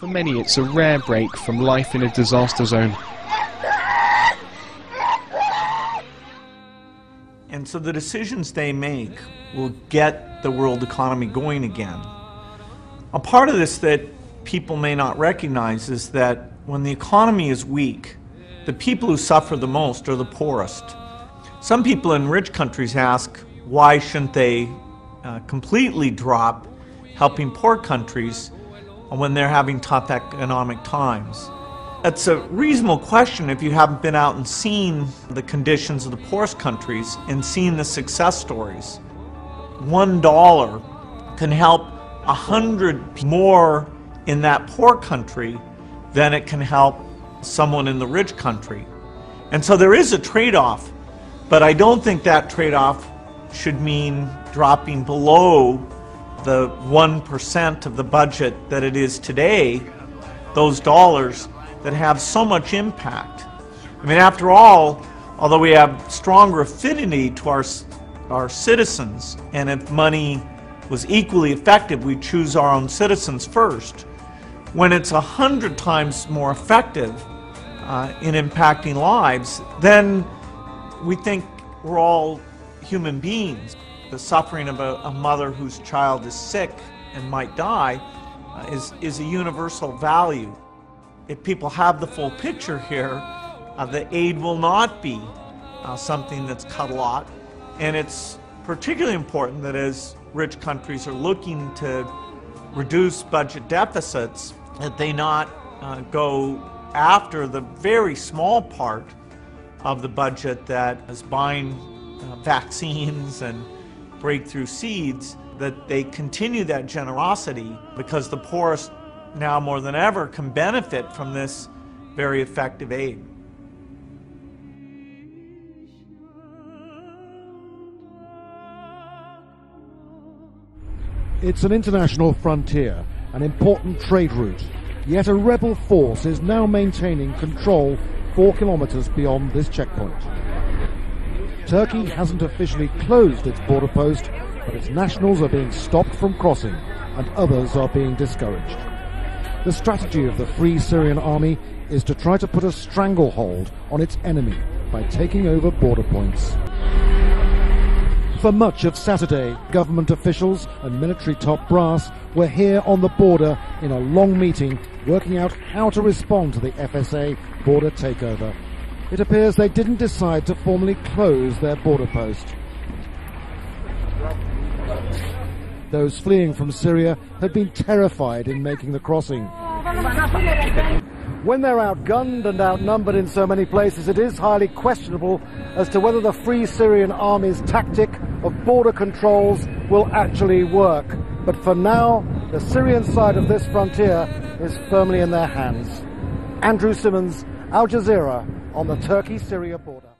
For many, it's a rare break from life in a disaster zone. And so the decisions they make will get the world economy going again. A part of this that people may not recognize is that when the economy is weak, the people who suffer the most are the poorest. Some people in rich countries ask, why shouldn't they completely drop helping poor countries when they're having tough economic times? That's a reasonable question if you haven't been out and seen the conditions of the poorest countries and seen the success stories. $1 can help 100 more in that poor country than it can help someone in the rich country. And so there is a trade-off, but I don't think that trade-off should mean dropping below the 1% of the budget that it is today, those dollars that have so much impact. I mean, after all, although we have stronger affinity to our citizens, and if money was equally effective, we'd choose our own citizens first. When it's 100 times more effective in impacting lives, then we think we're all human beings. The suffering of a mother whose child is sick and might die is a universal value. If people have the full picture here, the aid will not be something that's cut a lot. And it's particularly important that as rich countries are looking to reduce budget deficits, that they not go after the very small part of the budget that is buying vaccines and breakthrough seeds, that they continue that generosity, because the poorest now more than ever can benefit from this very effective aid. It's an international frontier, an important trade route, yet a rebel force is now maintaining control 4 kilometers beyond this checkpoint. Turkey hasn't officially closed its border post, but its nationals are being stopped from crossing and others are being discouraged. The strategy of the Free Syrian Army is to try to put a stranglehold on its enemy by taking over border points. For much of Saturday, government officials and military top brass were here on the border in a long meeting working out how to respond to the FSA border takeover. It appears they didn't decide to formally close their border post. Those fleeing from Syria had been terrified in making the crossing. When they're outgunned and outnumbered in so many places, it is highly questionable as to whether the Free Syrian Army's tactic of border controls will actually work. But for now, the Syrian side of this frontier is firmly in their hands. Andrew Simmons, Al Jazeera, on the Turkey-Syria border.